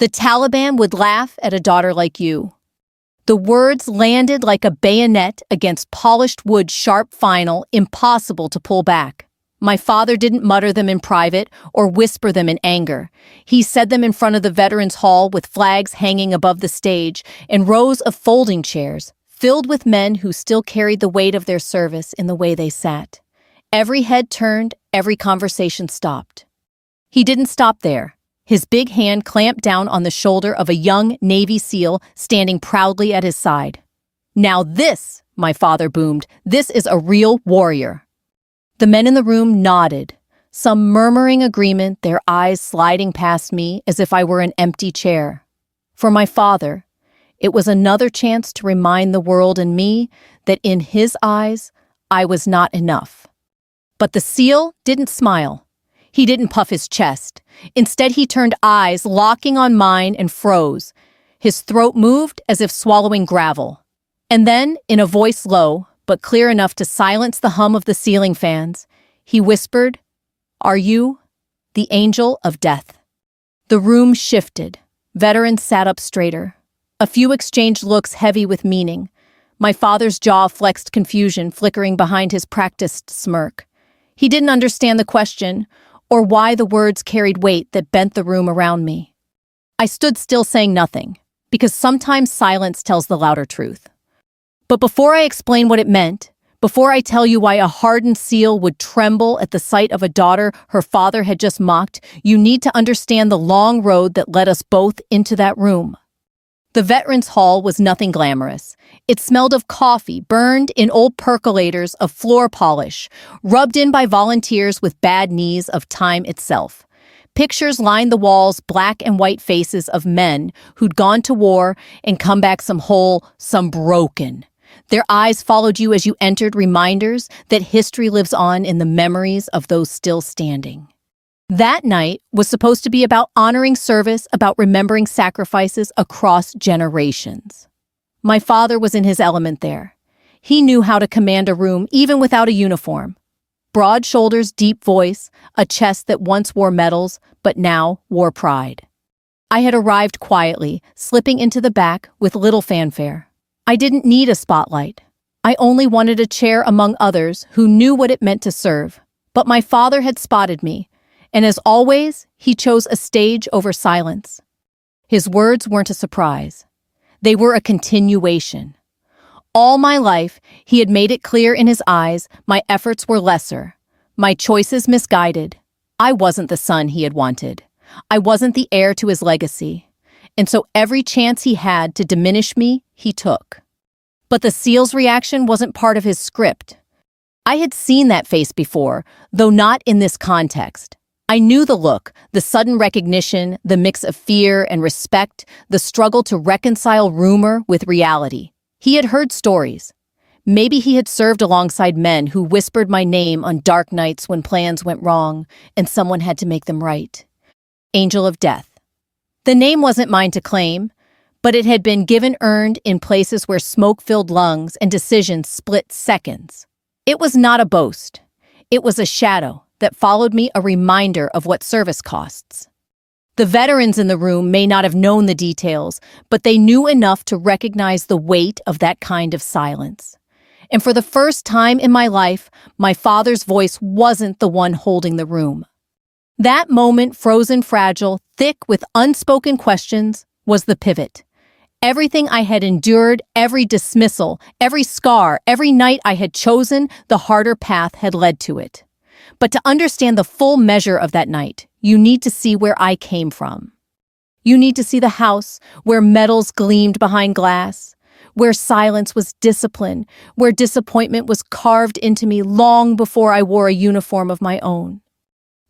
The Taliban would laugh at a daughter like you. The words landed like a bayonet against polished wood, sharp, final, impossible to pull back. My father didn't mutter them in private or whisper them in anger. He said them in front of the Veterans Hall with flags hanging above the stage and rows of folding chairs filled with men who still carried the weight of their service in the way they sat. Every head turned, every conversation stopped. He didn't stop there. His big hand clamped down on the shoulder of a young Navy SEAL standing proudly at his side. "Now this," my father boomed, "this is a real warrior." The men in the room nodded, some murmuring agreement, their eyes sliding past me as if I were an empty chair. For my father, it was another chance to remind the world and me that in his eyes, I was not enough. But the SEAL didn't smile. He didn't puff his chest. Instead, he turned eyes locking on mine and froze. His throat moved as if swallowing gravel. And then, in a voice low, but clear enough to silence the hum of the ceiling fans, he whispered, "Are you the angel of death?" The room shifted. Veterans sat up straighter. A few exchanged looks heavy with meaning. My father's jaw flexed confusion, flickering behind his practiced smirk. He didn't understand the question, or why the words carried weight that bent the room around me. I stood still, saying nothing, because sometimes silence tells the louder truth. But before I explain what it meant, before I tell you why a hardened SEAL would tremble at the sight of a daughter her father had just mocked, you need to understand the long road that led us both into that room. The Veterans Hall was nothing glamorous. It smelled of coffee, burned in old percolators of floor polish, rubbed in by volunteers with bad knees of time itself. Pictures lined the walls, black and white faces of men who'd gone to war and come back some whole, some broken. Their eyes followed you as you entered, reminders that history lives on in the memories of those still standing. That night was supposed to be about honoring service, about remembering sacrifices across generations. My father was in his element there. He knew how to command a room even without a uniform. Broad shoulders, deep voice, a chest that once wore medals but now wore pride. I had arrived quietly, slipping into the back with little fanfare. I didn't need a spotlight. I only wanted a chair among others who knew what it meant to serve. But my father had spotted me, and as always, he chose a stage over silence. His words weren't a surprise. They were a continuation. All my life, he had made it clear in his eyes my efforts were lesser, my choices misguided. I wasn't the son he had wanted. I wasn't the heir to his legacy. And so every chance he had to diminish me, he took. But the SEAL's reaction wasn't part of his script. I had seen that face before, though not in this context. I knew the look, the sudden recognition, the mix of fear and respect, the struggle to reconcile rumor with reality. He had heard stories. Maybe he had served alongside men who whispered my name on dark nights when plans went wrong and someone had to make them right. Angel of Death. The name wasn't mine to claim, but it had been given earned in places where smoke-filled lungs and decisions split seconds. It was not a boast. It was a shadow that followed me, a reminder of what service costs. The veterans in the room may not have known the details, but they knew enough to recognize the weight of that kind of silence. And for the first time in my life, my father's voice wasn't the one holding the room. That moment, frozen, fragile, thick with unspoken questions, was the pivot. Everything I had endured, every dismissal, every scar, every night I had chosen, the harder path had led to it. But to understand the full measure of that night, you need to see where I came from. You need to see the house where medals gleamed behind glass, where silence was discipline, where disappointment was carved into me long before I wore a uniform of my own.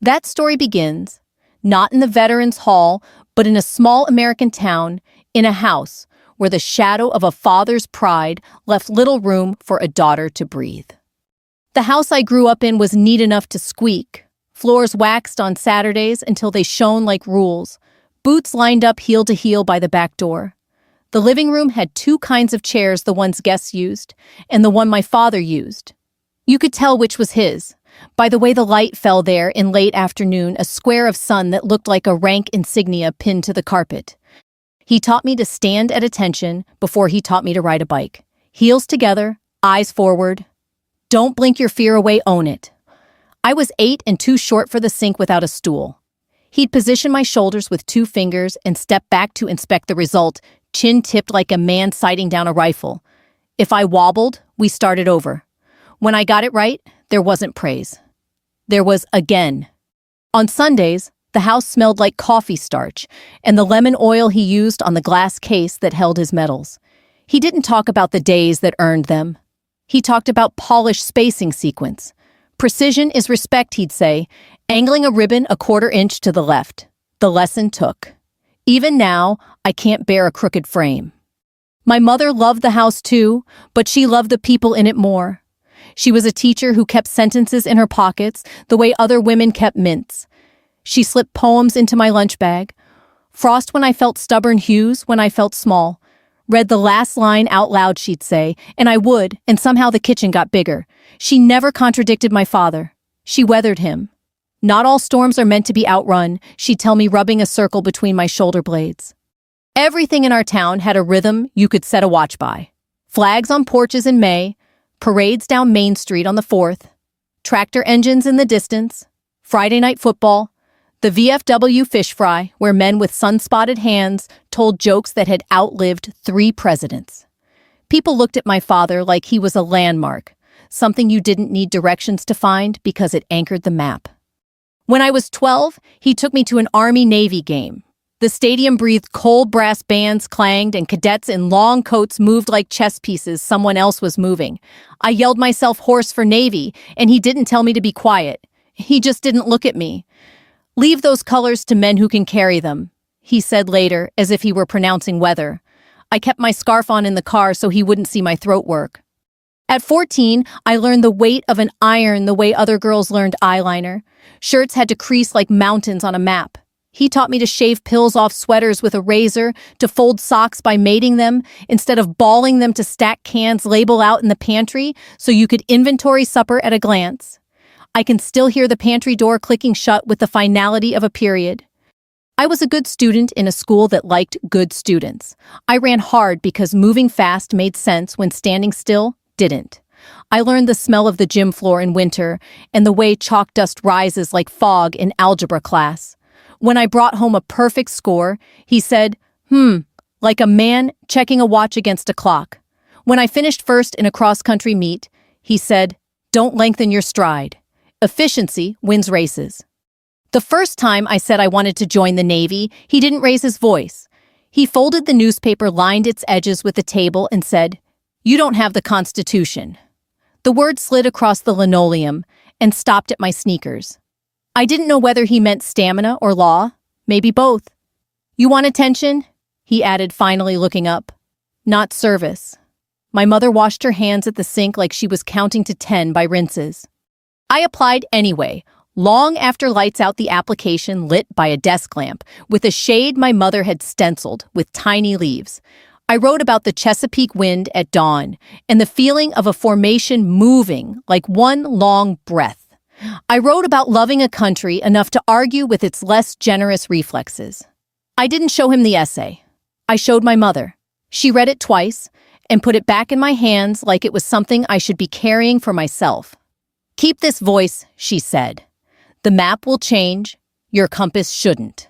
That story begins, not in the Veterans Hall, but in a small American town, in a house where the shadow of a father's pride left little room for a daughter to breathe. The house I grew up in was neat enough to squeak, floors waxed on Saturdays until they shone like rules, boots lined up heel to heel by the back door. The living room had two kinds of chairs, the ones guests used, and the one my father used. You could tell which was his, by the way the light fell there in late afternoon, a square of sun that looked like a rank insignia pinned to the carpet. He taught me to stand at attention before he taught me to ride a bike. Heels together, eyes forward. Don't blink your fear away, own it. I was 8 and too short for the sink without a stool. He'd position my shoulders with 2 fingers and step back to inspect the result, chin tipped like a man sighting down a rifle. If I wobbled, we started over. When I got it right, there wasn't praise. There was again. On Sundays, the house smelled like coffee starch and the lemon oil he used on the glass case that held his medals. He didn't talk about the days that earned them. He talked about polished spacing sequence. Precision is respect, he'd say, angling a ribbon a 1/4 inch to the left. The lesson took. Even now, I can't bear a crooked frame. My mother loved the house too, but she loved the people in it more. She was a teacher who kept sentences in her pockets the way other women kept mints. She slipped poems into my lunch bag. Frost when I felt stubborn, hues when I felt small. Read the last line out loud, she'd say, and I would, and somehow the kitchen got bigger. She never contradicted my father. She weathered him. Not all storms are meant to be outrun, she'd tell me, rubbing a circle between my shoulder blades. Everything in our town had a rhythm you could set a watch by. Flags on porches in May, parades down Main Street on the 4th, tractor engines in the distance, Friday night football, the VFW fish fry, where men with sun-spotted hands told jokes that had outlived 3 presidents. People looked at my father like he was a landmark, something you didn't need directions to find because it anchored the map. When I was 12, he took me to an Army-Navy game. The stadium breathed cold, brass bands clanged, and cadets in long coats moved like chess pieces someone else was moving. I yelled myself hoarse for Navy, and he didn't tell me to be quiet. He just didn't look at me. "Leave those colors to men who can carry them," he said later, as if he were pronouncing weather. I kept my scarf on in the car so he wouldn't see my throat work. At 14, I learned the weight of an iron the way other girls learned eyeliner. Shirts had to crease like mountains on a map. He taught me to shave pills off sweaters with a razor, to fold socks by mating them, instead of balling them to stack cans label out in the pantry so you could inventory supper at a glance. I can still hear the pantry door clicking shut with the finality of a period. I was a good student in a school that liked good students. I ran hard because moving fast made sense when standing still didn't. I learned the smell of the gym floor in winter and the way chalk dust rises like fog in algebra class. When I brought home a perfect score, he said, like a man checking a watch against a clock. When I finished first in a cross-country meet, he said, "Don't lengthen your stride. Efficiency wins races." The first time I said I wanted to join the Navy, he didn't raise his voice. He folded the newspaper, lined its edges with the table, and said, "You don't have the Constitution." The word slid across the linoleum and stopped at my sneakers. I didn't know whether he meant stamina or law, maybe both. "You want attention?" he added, finally looking up. "Not service." My mother washed her hands at the sink like she was counting to 10 by rinses. I applied anyway, long after lights out, the application lit by a desk lamp, with a shade my mother had stenciled with tiny leaves. I wrote about the Chesapeake wind at dawn and the feeling of a formation moving like one long breath. I wrote about loving a country enough to argue with its less generous reflexes. I didn't show him the essay. I showed my mother. She read it twice and put it back in my hands like it was something I should be carrying for myself. "Keep this voice," she said. "The map will change. Your compass shouldn't."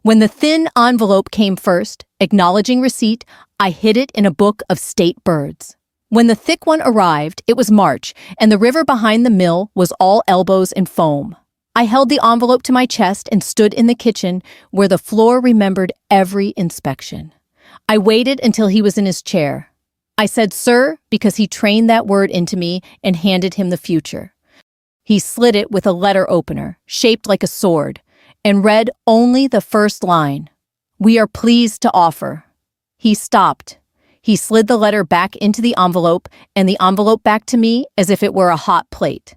When the thin envelope came first, acknowledging receipt, I hid it in a book of state birds. When the thick one arrived, it was March, and the river behind the mill was all elbows and foam. I held the envelope to my chest and stood in the kitchen where the floor remembered every inspection. I waited until he was in his chair. I said, "Sir," because he trained that word into me, and handed him the future. He slid it with a letter opener, shaped like a sword, and read only the first line. "We are pleased to offer." He stopped. He slid the letter back into the envelope and the envelope back to me as if it were a hot plate.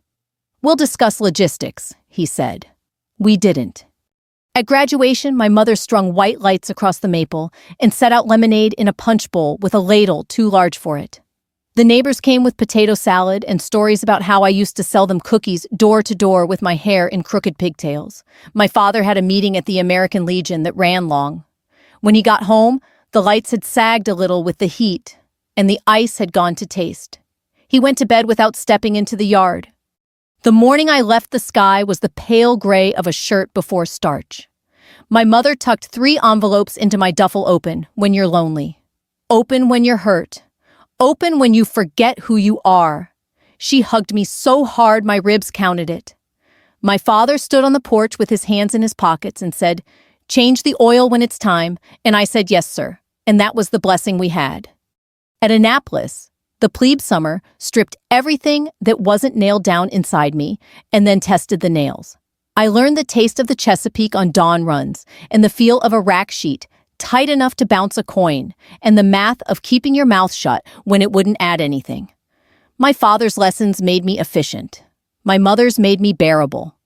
"We'll discuss logistics," he said. We didn't. At graduation, my mother strung white lights across the maple and set out lemonade in a punch bowl with a ladle too large for it. The neighbors came with potato salad and stories about how I used to sell them cookies door to door with my hair in crooked pigtails. My father had a meeting at the American Legion that ran long. When he got home, the lights had sagged a little with the heat, and the ice had gone to taste. He went to bed without stepping into the yard. The morning I left, the sky was the pale gray of a shirt before starch. My mother tucked 3 envelopes into my duffel. Open when you're lonely. Open when you're hurt. Open when you forget who you are. She hugged me so hard my ribs counted it. My father stood on the porch with his hands in his pockets and said, "Change the oil when it's time," and I said, "Yes, sir," and that was the blessing we had. At Annapolis, the plebe summer stripped everything that wasn't nailed down inside me and then tested the nails. I learned the taste of the Chesapeake on dawn runs and the feel of a rack sheet tight enough to bounce a coin and the math of keeping your mouth shut when it wouldn't add anything. My father's lessons made me efficient. My mother's made me bearable.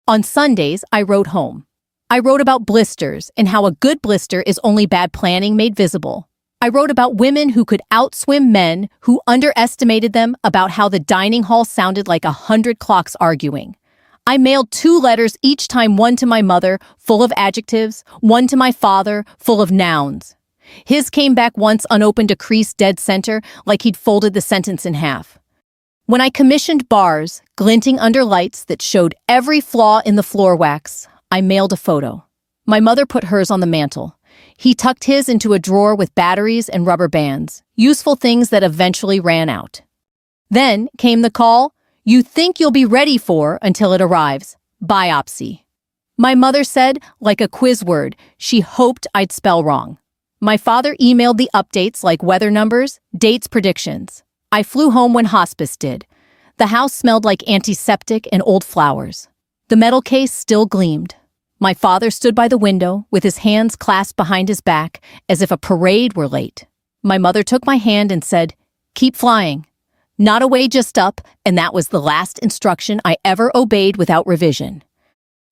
On Sundays, I wrote home. I wrote about blisters and how a good blister is only bad planning made visible. I wrote about women who could outswim men who underestimated them, about how the dining hall sounded like 100 clocks arguing. I mailed 2 letters each time, one to my mother, full of adjectives, one to my father, full of nouns. His came back once unopened, a crease dead center, like he'd folded the sentence in half. When I commissioned bars, glinting under lights that showed every flaw in the floor wax, I mailed a photo. My mother put hers on the mantel. He tucked his into a drawer with batteries and rubber bands, useful things that eventually ran out. Then came the call you think you'll be ready for until it arrives: biopsy. My mother said, like a quiz word, she hoped I'd spell wrong. My father emailed the updates like weather numbers, dates, predictions. I flew home when hospice did. The house smelled like antiseptic and old flowers. The metal case still gleamed. My father stood by the window with his hands clasped behind his back as if a parade were late. My mother took my hand and said, "Keep flying." Not away, just up, and that was the last instruction I ever obeyed without revision.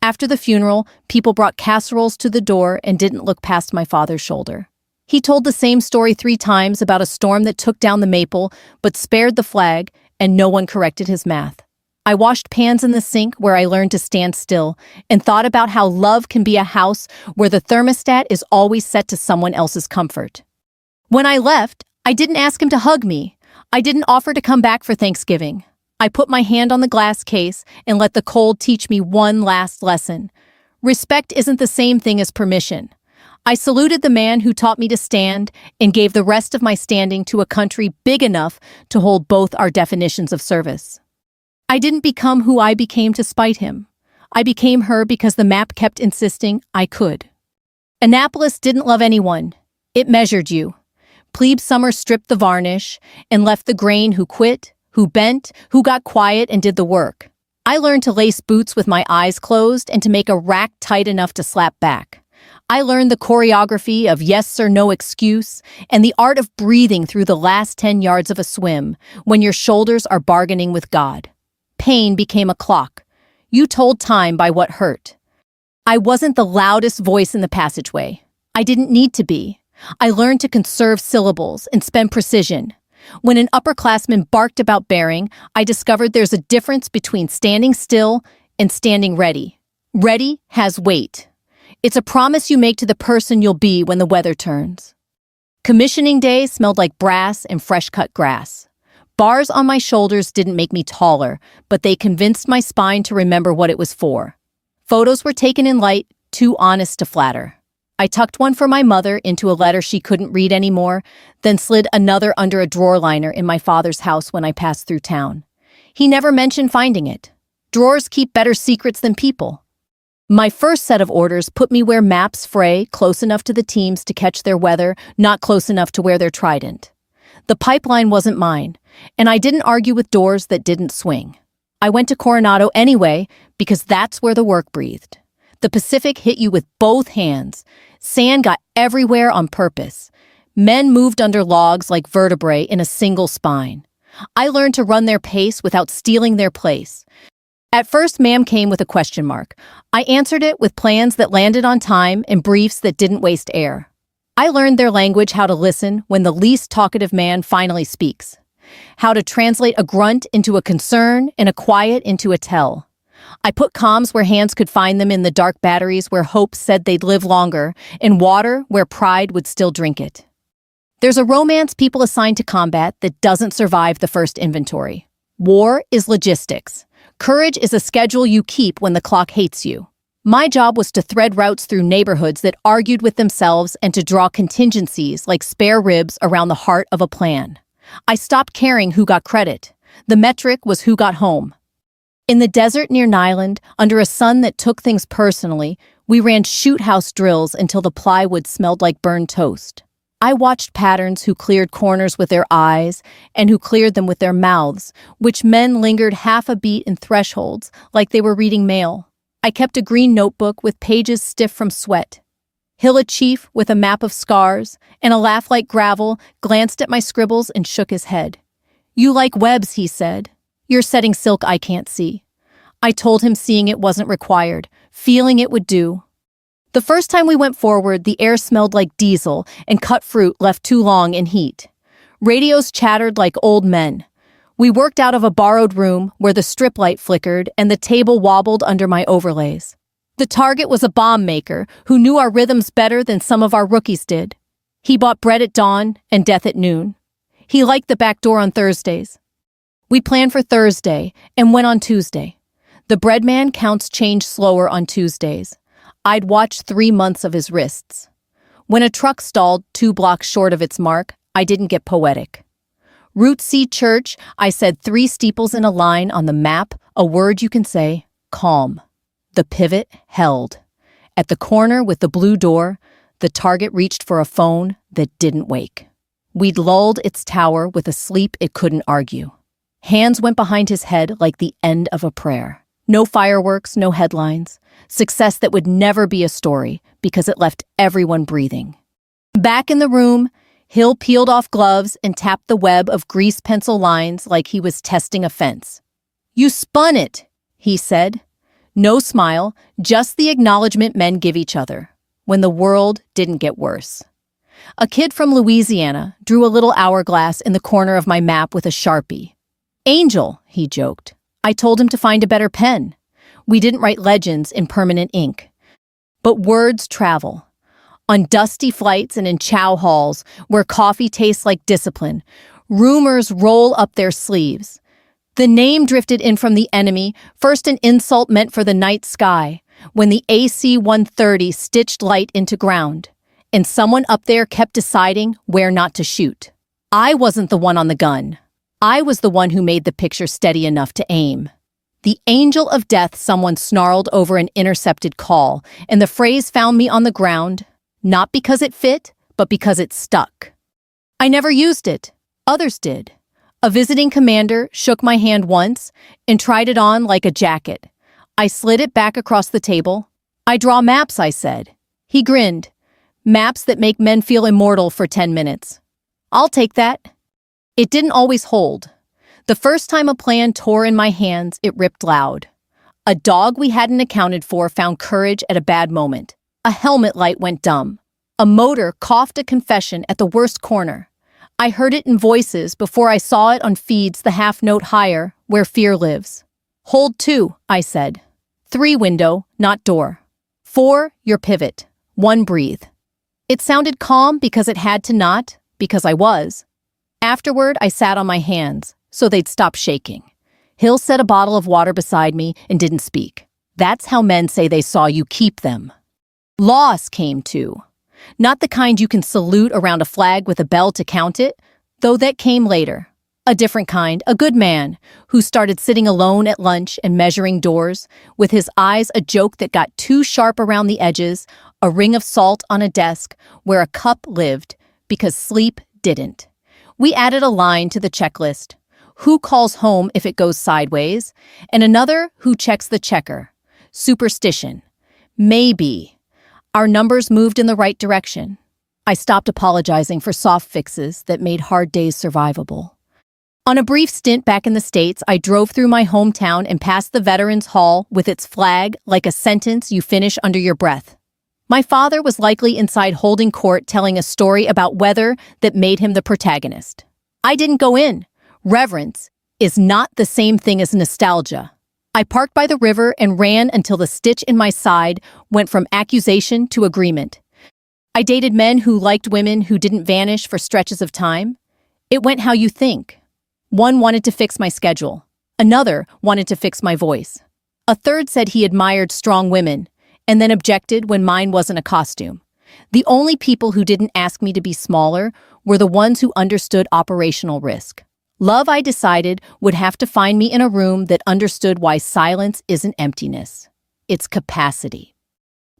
After the funeral, people brought casseroles to the door and didn't look past my father's shoulder. He told the same story 3 times about a storm that took down the maple but spared the flag, and no one corrected his math. I washed pans in the sink where I learned to stand still and thought about how love can be a house where the thermostat is always set to someone else's comfort. When I left, I didn't ask him to hug me. I didn't offer to come back for Thanksgiving. I put my hand on the glass case and let the cold teach me one last lesson. Respect isn't the same thing as permission. I saluted the man who taught me to stand and gave the rest of my standing to a country big enough to hold both our definitions of service. I didn't become who I became to spite him. I became her because the map kept insisting I could. Annapolis didn't love anyone. It measured you. Plebe summer stripped the varnish and left the grain: who quit, who bent, who got quiet and did the work. I learned to lace boots with my eyes closed and to make a rack tight enough to slap back. I learned the choreography of yes sir, no excuse, and the art of breathing through the last 10 yards of a swim when your shoulders are bargaining with God. Pain became a clock. You told time by what hurt. I wasn't the loudest voice in the passageway. I didn't need to be. I learned to conserve syllables and spend precision. When an upperclassman barked about bearing, I discovered there's a difference between standing still and standing ready. Ready has weight. It's a promise you make to the person you'll be when the weather turns. Commissioning day smelled like brass and fresh-cut grass. Bars on my shoulders didn't make me taller, but they convinced my spine to remember what it was for. Photos were taken in light, too honest to flatter. I tucked one for my mother into a letter she couldn't read anymore, then slid another under a drawer liner in my father's house when I passed through town. He never mentioned finding it. Drawers keep better secrets than people. My first set of orders put me where maps fray, close enough to the teams to catch their weather, not close enough to wear their trident. The pipeline wasn't mine, and I didn't argue with doors that didn't swing. I went to Coronado anyway because that's where the work breathed. The Pacific hit you with both hands. Sand got everywhere on purpose. Men moved under logs like vertebrae in a single spine. I learned to run their pace without stealing their place. At first, ma'am came with a question mark. I answered it with plans that landed on time and briefs that didn't waste air. I learned their language, how to listen when the least talkative man finally speaks, how to translate a grunt into a concern and a quiet into a tell. I put comms where hands could find them, in the dark batteries where hope said they'd live longer, in water where pride would still drink it. There's a romance people assign to combat that doesn't survive the first inventory. War is logistics. Courage is a schedule you keep when the clock hates you. My job was to thread routes through neighborhoods that argued with themselves and to draw contingencies like spare ribs around the heart of a plan. I stopped caring who got credit. The metric was who got home. In the desert near Nyland, under a sun that took things personally, we ran shoot house drills until the plywood smelled like burned toast. I watched patterns, who cleared corners with their eyes and who cleared them with their mouths, which men lingered half a beat in thresholds like they were reading mail. I kept a green notebook with pages stiff from sweat. Hilla Chief, with a map of scars and a laugh like gravel, glanced at my scribbles and shook his head. "You like webs," he said. "You're setting silk I can't see." I told him seeing it wasn't required. Feeling it would do. The first time we went forward, the air smelled like diesel and cut fruit left too long in heat. Radios chattered like old men. We worked out of a borrowed room where the strip light flickered and the table wobbled under my overlays. The target was a bomb maker who knew our rhythms better than some of our rookies did. He bought bread at dawn and death at noon. He liked the back door on Thursdays. We planned for Thursday and went on Tuesday. The bread man counts change slower on Tuesdays. I'd watched 3 months of his wrists. When a truck stalled 2 blocks short of its mark, I didn't get poetic. Route C Church, I said 3 steeples in a line on the map, a word you can say, calm. The pivot held. At the corner with the blue door, the target reached for a phone that didn't wake. We'd lulled its tower with a sleep it couldn't argue. Hands went behind his head like the end of a prayer. No fireworks, no headlines. Success that would never be a story because it left everyone breathing. Back in the room, Hill peeled off gloves and tapped the web of grease pencil lines like he was testing a fence. "You spun it," he said. No smile, just the acknowledgement men give each other when the world didn't get worse. A kid from Louisiana drew a little hourglass in the corner of my map with a Sharpie. "Angel," he joked. I told him to find a better pen. We didn't write legends in permanent ink. But words travel. On dusty flights and in chow halls, where coffee tastes like discipline, rumors roll up their sleeves. The name drifted in from the enemy, first an insult meant for the night sky, when the AC-130 stitched light into ground, and someone up there kept deciding where not to shoot. I wasn't the one on the gun. I was the one who made the picture steady enough to aim. The angel of death, someone snarled over an intercepted call, and the phrase found me on the ground, not because it fit, but because it stuck. I never used it. Others did. A visiting commander shook my hand once and tried it on like a jacket. I slid it back across the table. "I draw maps," I said. He grinned. "Maps that make men feel immortal for 10 minutes. I'll take that." It didn't always hold. The first time a plan tore in my hands, it ripped loud. A dog we hadn't accounted for found courage at a bad moment. A helmet light went dumb. A motor coughed a confession at the worst corner. I heard it in voices before I saw it on feeds the half note higher, where fear lives. "Hold 2, I said. 3 window, not door. 4, your pivot. 1 breathe." It sounded calm because it had to, not because I was. Afterward, I sat on my hands, so they'd stop shaking. Hill set a bottle of water beside me and didn't speak. That's how men say they saw you keep them. Loss came too. Not the kind you can salute around a flag with a bell to count it, though that came later. A different kind, a good man, who started sitting alone at lunch and measuring doors, with his eyes a joke that got too sharp around the edges, a ring of salt on a desk where a cup lived because sleep didn't. We added a line to the checklist. Who calls home if it goes sideways? And another, who checks the checker? Superstition. Maybe. Our numbers moved in the right direction. I stopped apologizing for soft fixes that made hard days survivable. On a brief stint back in the States, I drove through my hometown and past the Veterans Hall with its flag like a sentence you finish under your breath. My father was likely inside holding court telling a story about weather that made him the protagonist. I didn't go in. Reverence is not the same thing as nostalgia. I parked by the river and ran until the stitch in my side went from accusation to agreement. I dated men who liked women who didn't vanish for stretches of time. It went how you think. One wanted to fix my schedule. Another wanted to fix my voice. A third said he admired strong women, and then objected when mine wasn't a costume. The only people who didn't ask me to be smaller were the ones who understood operational risk. Love, I decided, would have to find me in a room that understood why silence isn't emptiness. It's capacity.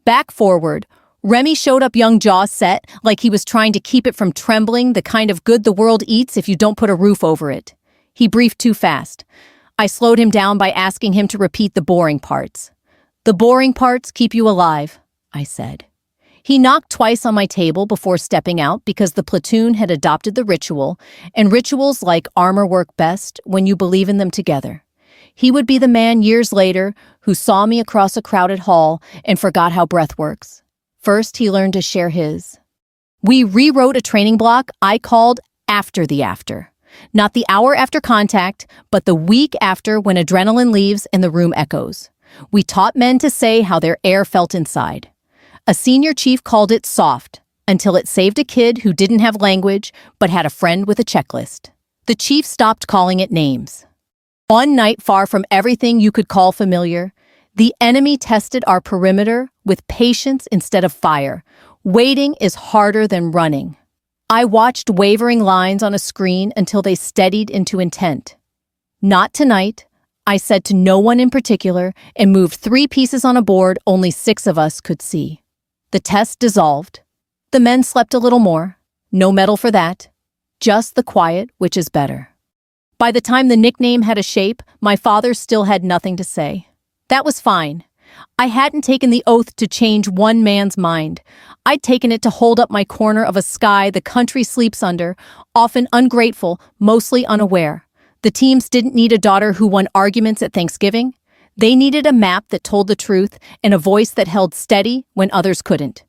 Back forward, Remy showed up, young jaw set, like he was trying to keep it from trembling, the kind of good the world eats if you don't put a roof over it. He briefed too fast. I slowed him down by asking him to repeat the boring parts. The boring parts keep you alive, I said. He knocked twice on my table before stepping out because the platoon had adopted the ritual, and rituals like armor work best when you believe in them together. He would be the man years later who saw me across a crowded hall and forgot how breath works. First, he learned to share his. We rewrote a training block I called After the After. Not the hour after contact, but the week after when adrenaline leaves and the room echoes. We taught men to say how their air felt inside. A senior chief called it soft, until it saved a kid who didn't have language but had a friend with a checklist. The chief stopped calling it names. One night, far from everything you could call familiar, the enemy tested our perimeter with patience instead of fire. Waiting is harder than running. I watched wavering lines on a screen until they steadied into intent. Not tonight, I said to no one in particular, and moved 3 pieces on a board only 6 of us could see. The test dissolved. The men slept a little more. No medal for that. Just the quiet, which is better. By the time the nickname had a shape, my father still had nothing to say. That was fine. I hadn't taken the oath to change one man's mind. I'd taken it to hold up my corner of a sky the country sleeps under, often ungrateful, mostly unaware. The teams didn't need a daughter who won arguments at Thanksgiving. They needed a map that told the truth and a voice that held steady when others couldn't.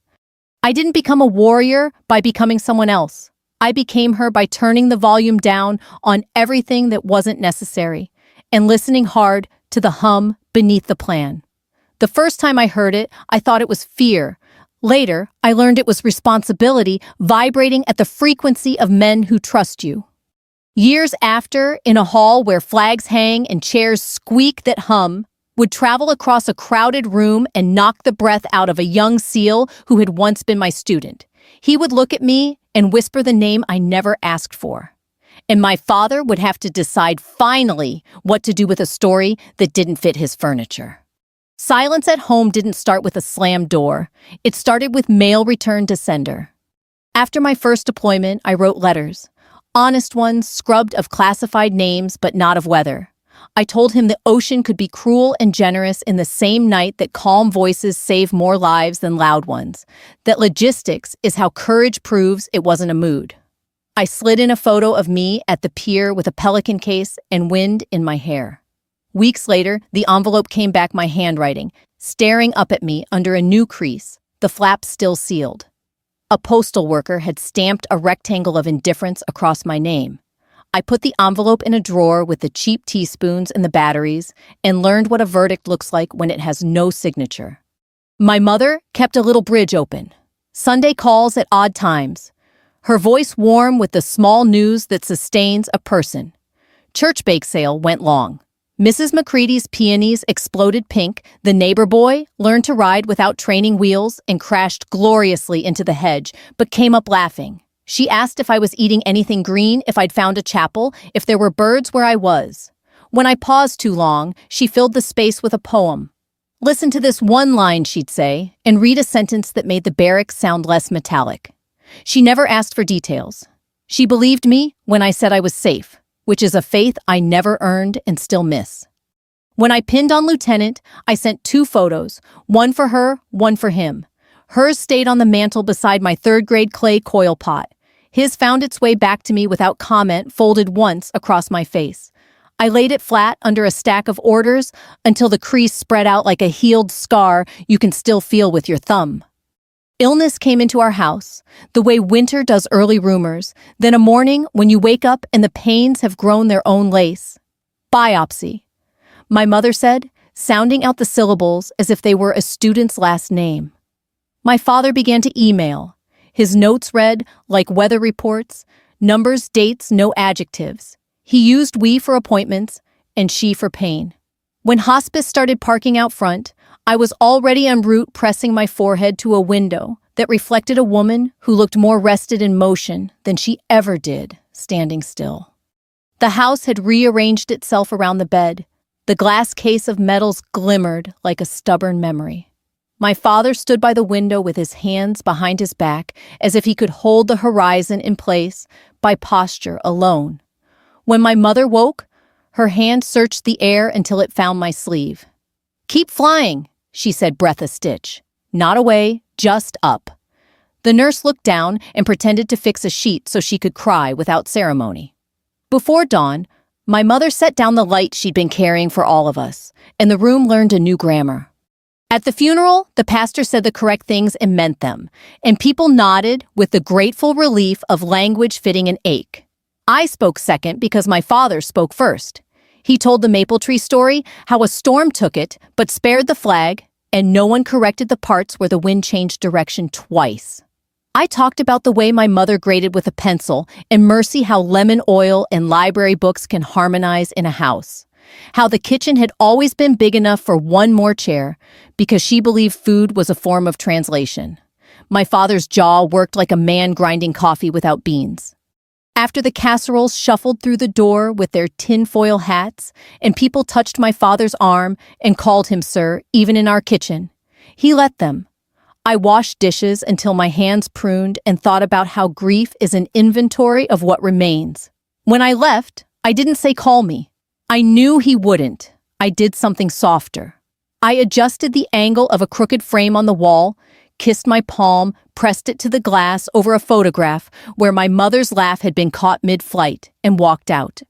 I didn't become a warrior by becoming someone else. I became her by turning the volume down on everything that wasn't necessary and listening hard to the hum beneath the plan. The first time I heard it, I thought it was fear. Later, I learned it was responsibility vibrating at the frequency of men who trust you. Years after, in a hall where flags hang and chairs squeak that hum, would travel across a crowded room and knock the breath out of a young SEAL who had once been my student. He would look at me and whisper the name I never asked for. And my father would have to decide finally what to do with a story that didn't fit his furniture. Silence at home didn't start with a slammed door. It started with mail returned to sender. After my first deployment, I wrote letters. Honest ones, scrubbed of classified names, but not of weather. I told him the ocean could be cruel and generous in the same night that calm voices save more lives than loud ones. That logistics is how courage proves it wasn't a mood. I slid in a photo of me at the pier with a pelican case and wind in my hair. Weeks later, the envelope came back my handwriting, staring up at me under a new crease, the flap still sealed. A postal worker had stamped a rectangle of indifference across my name. I put the envelope in a drawer with the cheap teaspoons and the batteries and learned what a verdict looks like when it has no signature. My mother kept a little bridge open. Sunday calls at odd times. Her voice warm with the small news that sustains a person. Church bake sale went long. Mrs. McCready's peonies exploded pink. The neighbor boy learned to ride without training wheels and crashed gloriously into the hedge, but came up laughing. She asked if I was eating anything green, if I'd found a chapel, if there were birds where I was. When I paused too long, she filled the space with a poem. Listen to this one line, she'd say, and read a sentence that made the barracks sound less metallic. She never asked for details. She believed me when I said I was safe, which is a faith I never earned and still miss. When I pinned on Lieutenant, I sent 2 photos, one for her, one for him. Hers stayed on the mantel beside my 3rd-grade clay coil pot. His found its way back to me without comment, folded once across my face. I laid it flat under a stack of orders until the crease spread out like a healed scar you can still feel with your thumb. Illness came into our house, the way winter does early rumors, then a morning when you wake up and the pains have grown their own lace. Biopsy. my mother said, sounding out the syllables as if they were a student's last name. My father began to email. His notes read, like weather reports, numbers, dates, no adjectives. He used we for appointments and she for pain. When hospice started parking out front, I was already en route, pressing my forehead to a window that reflected a woman who looked more rested in motion than she ever did, standing still. The house had rearranged itself around the bed. The glass case of metals glimmered like a stubborn memory. My father stood by the window with his hands behind his back, as if he could hold the horizon in place by posture alone. When my mother woke, her hand searched the air until it found my sleeve. "Keep flying," she said, breath a stitch. Not away, just up. The nurse looked down and pretended to fix a sheet so she could cry without ceremony. Before dawn, my mother set down the light she'd been carrying for all of us, and the room learned a new grammar. At the funeral, the pastor said the correct things and meant them, and people nodded with the grateful relief of language fitting an ache. I spoke second because my father spoke first. He told the maple tree story, how a storm took it, but spared the flag, and no one corrected the parts where the wind changed direction twice. I talked about the way my mother graded with a pencil, and mercy how lemon oil and library books can harmonize in a house. How the kitchen had always been big enough for one more chair, because she believed food was a form of translation. My father's jaw worked like a man grinding coffee without beans. After the casseroles shuffled through the door with their tinfoil hats, and people touched my father's arm and called him sir, even in our kitchen, he let them. I washed dishes until my hands pruned and thought about how grief is an inventory of what remains. When I left, I didn't say call me. I knew he wouldn't. I did something softer. I adjusted the angle of a crooked frame on the wall, kissed my palm, pressed it to the glass over a photograph where my mother's laugh had been caught mid-flight, and walked out.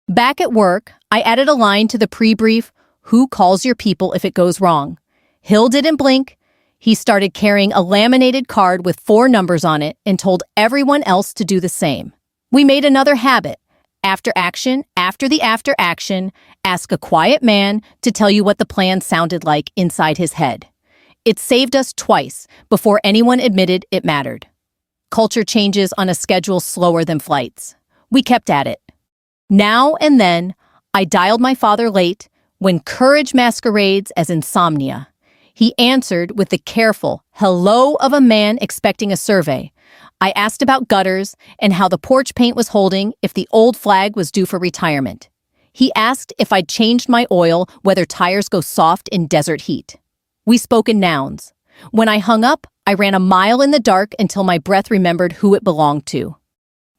Back at work, I added a line to the pre-brief, "Who calls your people if it goes wrong?" Hill didn't blink. He started carrying a laminated card with 4 numbers on it and told everyone else to do the same. We made another habit. After action, after the after action, ask a quiet man to tell you what the plan sounded like inside his head. It saved us twice before anyone admitted it mattered. Culture changes on a schedule slower than flights. We kept at it. Now and then, I dialed my father late when courage masquerades as insomnia. He answered with the careful hello of a man expecting a survey. I asked about gutters and how the porch paint was holding if the old flag was due for retirement. He asked if I'd changed my oil, whether tires go soft in desert heat. We spoke in nouns. When I hung up, I ran a mile in the dark until my breath remembered who it belonged to.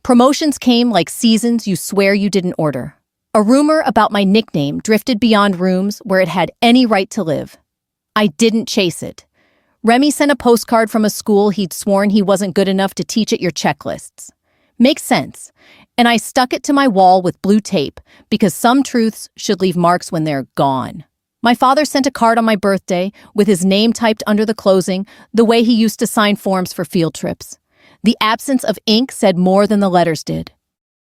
Promotions came like seasons you swear you didn't order. A rumor about my nickname drifted beyond rooms where it had any right to live. I didn't chase it. Remy sent a postcard from a school he'd sworn he wasn't good enough to teach at your checklists. Makes sense. And I stuck it to my wall with blue tape because some truths should leave marks when they're gone. My father sent a card on my birthday with his name typed under the closing, the way he used to sign forms for field trips. The absence of ink said more than the letters did.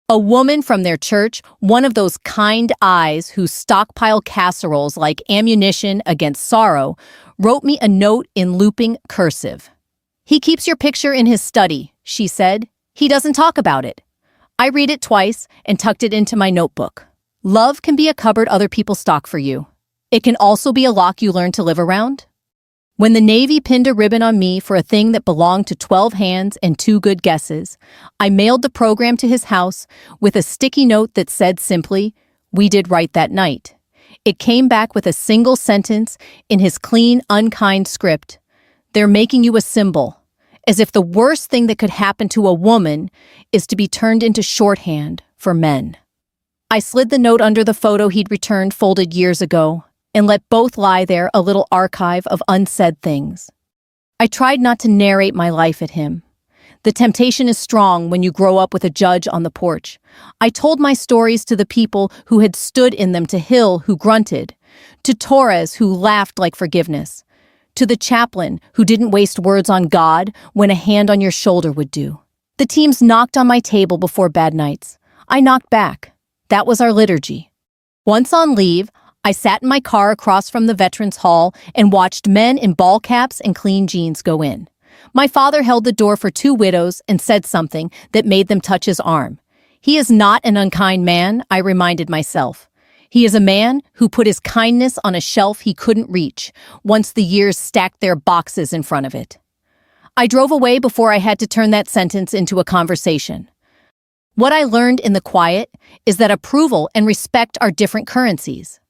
A woman from their church, one of those kind eyes who stockpile casseroles like ammunition against sorrow, wrote me a note in looping cursive. "He keeps your picture in his study," she said. "He doesn't talk about it." I read it twice and tucked it into my notebook. Love can be a cupboard other people stock for you. It can also be a lock you learn to live around. When the Navy pinned a ribbon on me for a thing that belonged to 12 hands and 2 good guesses, I mailed the program to his house with a sticky note that said simply, "We did right that night." It came back with a single sentence in his clean, unkind script. "They're making you a symbol," as if the worst thing that could happen to a woman is to be turned into shorthand for men. I slid the note under the photo he'd returned folded years ago, and let both lie there, a little archive of unsaid things. I tried not to narrate my life at him. The temptation is strong when you grow up with a judge on the porch. I told my stories to the people who had stood in them, to Hill, who grunted, to Torres, who laughed like forgiveness, to the chaplain, who didn't waste words on God when a hand on your shoulder would do. The teams knocked on my table before bad nights. I knocked back. That was our liturgy. Once on leave, I sat in my car across from the Veterans Hall and watched men in ball caps and clean jeans go in. My father held the door for two widows and said something that made them touch his arm. He is not an unkind man, I reminded myself. He is a man who put his kindness on a shelf he couldn't reach once the years stacked their boxes in front of it. I drove away before I had to turn that sentence into a conversation. What I learned in the quiet is that approval and respect are different currencies.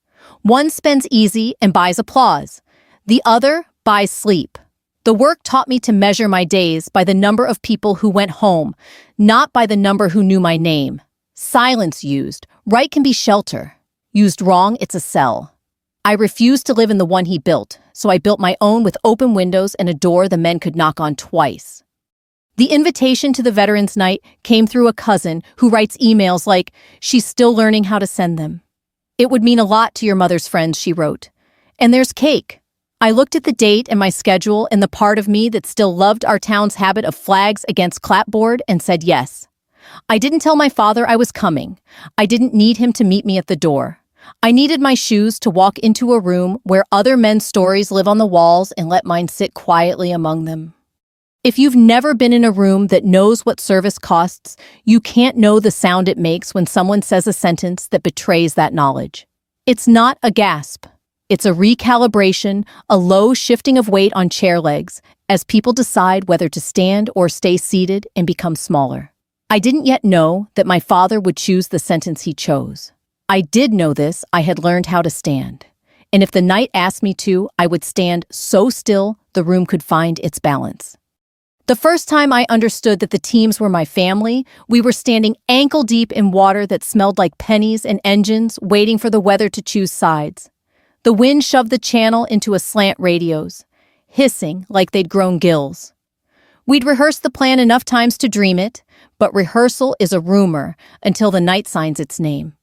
One spends easy and buys applause. The other buys sleep. The work taught me to measure my days by the number of people who went home, not by the number who knew my name. Silence used. Right can be shelter. Used wrong, it's a cell. I refused to live in the one he built, so I built my own with open windows and a door the men could knock on twice. The invitation to the Veterans Night came through a cousin who writes emails like, she's still learning how to send them. It would mean a lot to your mother's friends, she wrote. And there's cake. I looked at the date and my schedule and the part of me that still loved our town's habit of flags against clapboard and said yes. I didn't tell my father I was coming. I didn't need him to meet me at the door. I needed my shoes to walk into a room where other men's stories live on the walls and let mine sit quietly among them. If you've never been in a room that knows what service costs, you can't know the sound it makes when someone says a sentence that betrays that knowledge. It's not a gasp. It's a recalibration, a low shifting of weight on chair legs as people decide whether to stand or stay seated and become smaller. I didn't yet know that my father would choose the sentence he chose. I did know this, I had learned how to stand. And if the night asked me to, I would stand so still the room could find its balance. The first time I understood that the teams were my family, we were standing ankle-deep in water that smelled like pennies and engines, waiting for the weather to choose sides. The wind shoved the channel into aslant radios, hissing like they'd grown gills. We'd rehearsed the plan enough times to dream it, but rehearsal is a rumor until the night signs its name.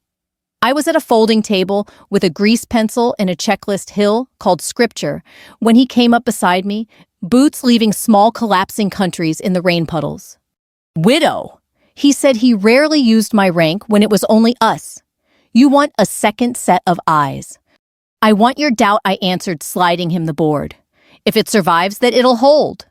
I was at a folding table with a grease pencil and a checklist hill called Scripture when he came up beside me, boots leaving small collapsing countries in the rain puddles. Widow! He said he rarely used my rank when it was only us. You want a second set of eyes. I want your doubt, I answered, sliding him the board. If it survives, that it'll hold.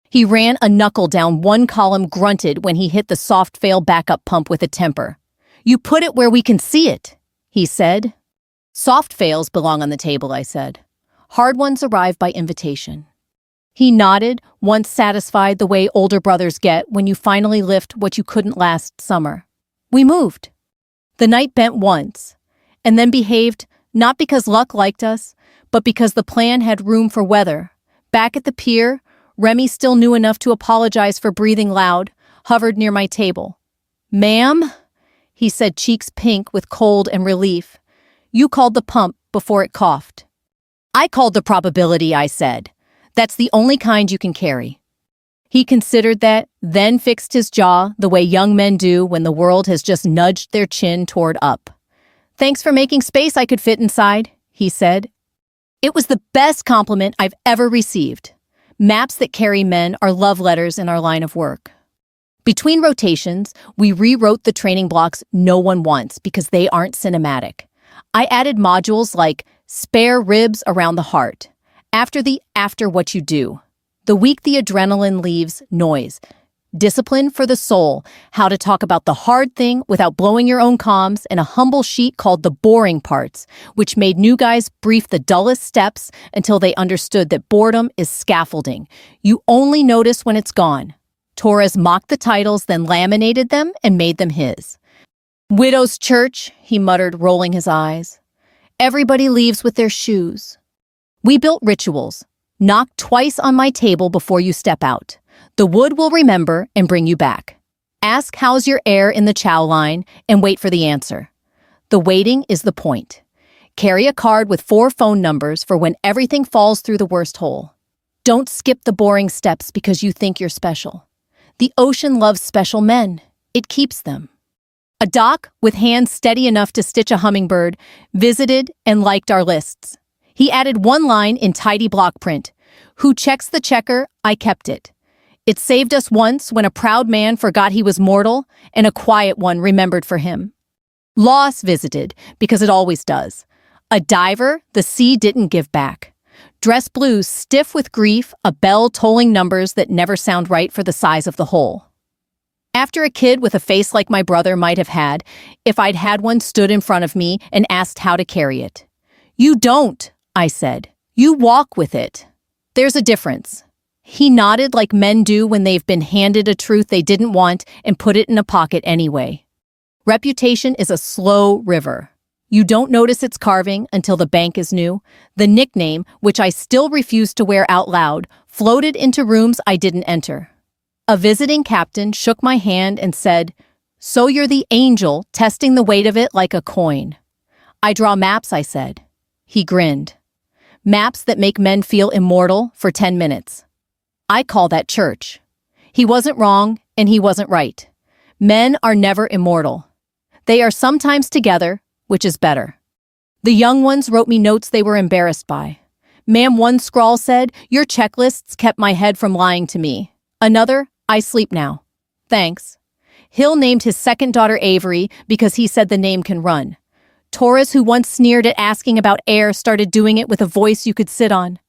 He ran a knuckle down one column, grunted when he hit the soft fail backup pump with a temper. You put it where we can see it, he said. Soft fails belong on the table, I said. Hard ones arrive by invitation. He nodded, once satisfied the way older brothers get when you finally lift what you couldn't last summer. We moved. The night bent once, and then behaved not because luck liked us, but because the plan had room for weather. Back at the pier, Remy still knew enough to apologize for breathing loud, hovered near my table. Ma'am? He said, cheeks pink with cold and relief. You called the pump before it coughed. I called the probability, I said. That's the only kind you can carry. He considered that, then fixed his jaw the way young men do when the world has just nudged their chin toward up. Thanks for making space I could fit inside, he said. It was the best compliment I've ever received. Maps that carry men are love letters in our line of work. Between rotations, we rewrote the training blocks no one wants because they aren't cinematic. I added modules like spare ribs around the heart, after what you do, the week the adrenaline leaves, noise, discipline for the soul, how to talk about the hard thing without blowing your own comms, and a humble sheet called the boring parts, which made new guys brief the dullest steps until they understood that boredom is scaffolding. You only notice when it's gone. Torres mocked the titles, then laminated them and made them his. Widow's church, he muttered, rolling his eyes. Everybody leaves with their shoes. We built rituals. Knock twice on my table before you step out. The wood will remember and bring you back. Ask how's your air in the chow line and wait for the answer. The waiting is the point. Carry a card with 4 phone numbers for when everything falls through the worst hole. Don't skip the boring steps because you think you're special. The ocean loves special men. It keeps them. A doc, with hands steady enough to stitch a hummingbird, visited and liked our lists. He added one line in tidy block print. Who checks the checker? I kept it. It saved us once when a proud man forgot he was mortal and a quiet one remembered for him. Loss visited, because it always does. A diver, the sea didn't give back. Dress blue, stiff with grief, a bell tolling numbers that never sound right for the size of the hole. After a kid with a face like my brother might have had, if I'd had one stood in front of me and asked how to carry it. "You don't," I said. "You walk with it." There's a difference. He nodded like men do when they've been handed a truth they didn't want and put it in a pocket anyway. Reputation is a slow river. You don't notice its carving until the bank is new. The nickname, which I still refuse to wear out loud, floated into rooms I didn't enter. A visiting captain shook my hand and said, "So you're the angel, testing the weight of it like a coin." "I draw maps," I said. He grinned. "Maps that make men feel immortal for 10 minutes. I call that church." He wasn't wrong, and he wasn't right. Men are never immortal. They are sometimes together, which is better. The young ones wrote me notes they were embarrassed by. "Ma'am," one scrawl said, "your checklists kept my head from lying to me." Another, "I sleep now. Thanks." Hill named his second daughter Avery because he said the name can run. Torres, who once sneered at asking about air, started doing it with a voice you could sit on.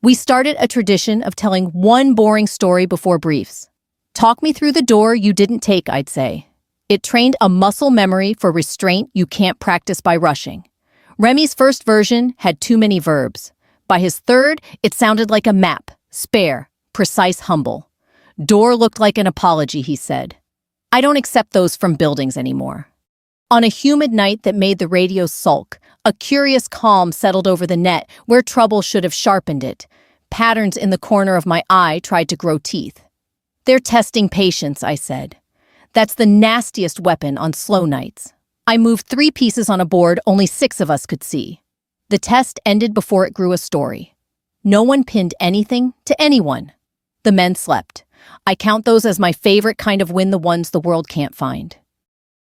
We started a tradition of telling one boring story before briefs. "Talk me through the door you didn't take," I'd say. It trained a muscle memory for restraint you can't practice by rushing. Remy's first version had too many verbs. By his third, it sounded like a map, spare, precise, humble. "Door looked like an apology," he said. I don't accept those from buildings anymore. On a humid night that made the radio sulk, a curious calm settled over the net where trouble should have sharpened it. Patterns in the corner of my eye tried to grow teeth. "They're testing patience," I said. That's the nastiest weapon on slow nights. I moved 3 pieces on a board only 6 of us could see. The test ended before it grew a story. No one pinned anything to anyone. The men slept. I count those as my favorite kind of win, the ones the world can't find.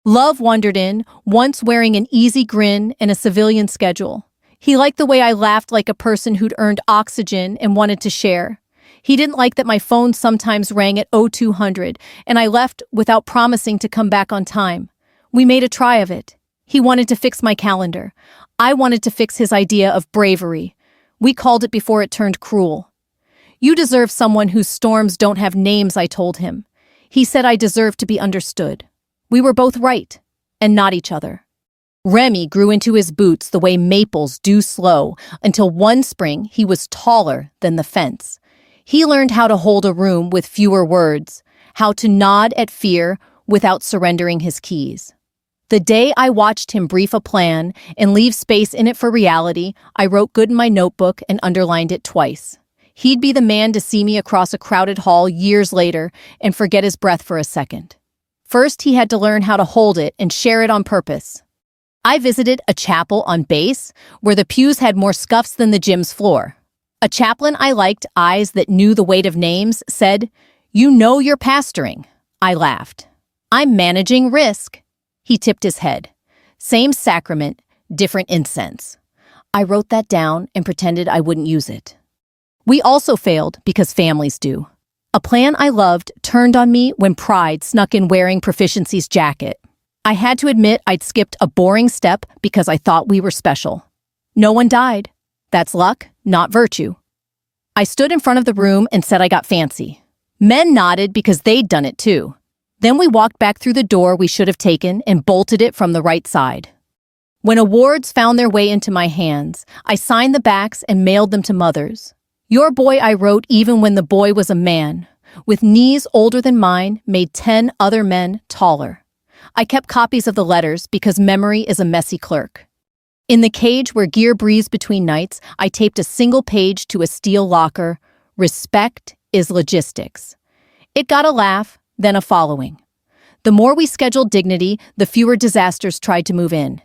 Love wandered in, once wearing an easy grin and a civilian schedule. He liked the way I laughed like a person who'd earned oxygen and wanted to share. He didn't like that my phone sometimes rang at 0200 and I left without promising to come back on time. We made a try of it. He wanted to fix my calendar. I wanted to fix his idea of bravery. We called it before it turned cruel. "You deserve someone whose storms don't have names," I told him. He said I deserved to be understood. We were both right, and not each other. Remy grew into his boots the way maples do slow, until one spring he was taller than the fence. He learned how to hold a room with fewer words, how to nod at fear without surrendering his keys. The day I watched him brief a plan and leave space in it for reality, I wrote good in my notebook and underlined it twice. He'd be the man to see me across a crowded hall years later and forget his breath for a second. First, he had to learn how to hold it and share it on purpose. I visited a chapel on base where the pews had more scuffs than the gym's floor. A chaplain I liked, eyes that knew the weight of names, said, "You know you're pastoring." I laughed. "I'm managing risk." He tipped his head. Same sacrament, different incense. I wrote that down and pretended I wouldn't use it. We also failed because families do. A plan I loved turned on me when pride snuck in wearing Proficiency's jacket. I had to admit I'd skipped a boring step because I thought we were special. No one died. That's luck, not virtue. I stood in front of the room and said I got fancy. Men nodded because they'd done it too. Then we walked back through the door we should have taken and bolted it from the right side. When awards found their way into my hands, I signed the backs and mailed them to mothers. "Your boy," I wrote, even when the boy was a man, with knees older than mine, made 10 other men taller. I kept copies of the letters because memory is a messy clerk. In the cage where gear breathes between nights, I taped a single page to a steel locker. "Respect is logistics." It got a laugh, then a following. The more we scheduled dignity, the fewer disasters tried to move in.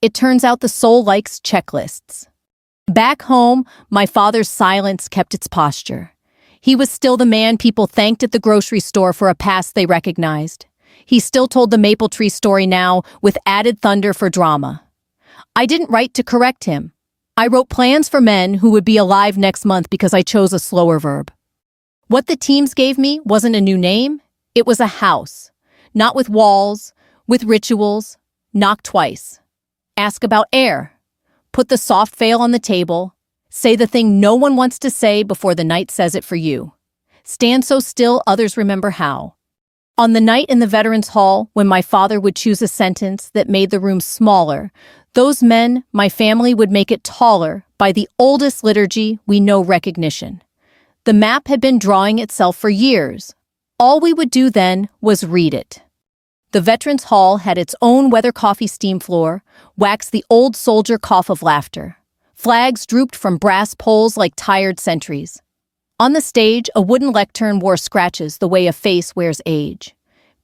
It turns out the soul likes checklists. Back home, my father's silence kept its posture. He was still the man people thanked at the grocery store for a past they recognized. He still told the maple tree story now, with added thunder for drama. I didn't write to correct him. I wrote plans for men who would be alive next month because I chose a slower verb. What the teams gave me wasn't a new name. It was a house. Not with walls, with rituals. Knock twice. Ask about air. Put the soft veil on the table. Say the thing no one wants to say before the night says it for you. Stand so still others remember how. On the night in the Veterans Hall, when my father would choose a sentence that made the room smaller, those men, my family, would make it taller by the oldest liturgy we know recognition. The map had been drawing itself for years. All we would do then was read it. The Veterans Hall had its own weather coffee steam floor, waxed the old soldier cough of laughter. Flags drooped from brass poles like tired sentries. On the stage, a wooden lectern wore scratches the way a face wears age.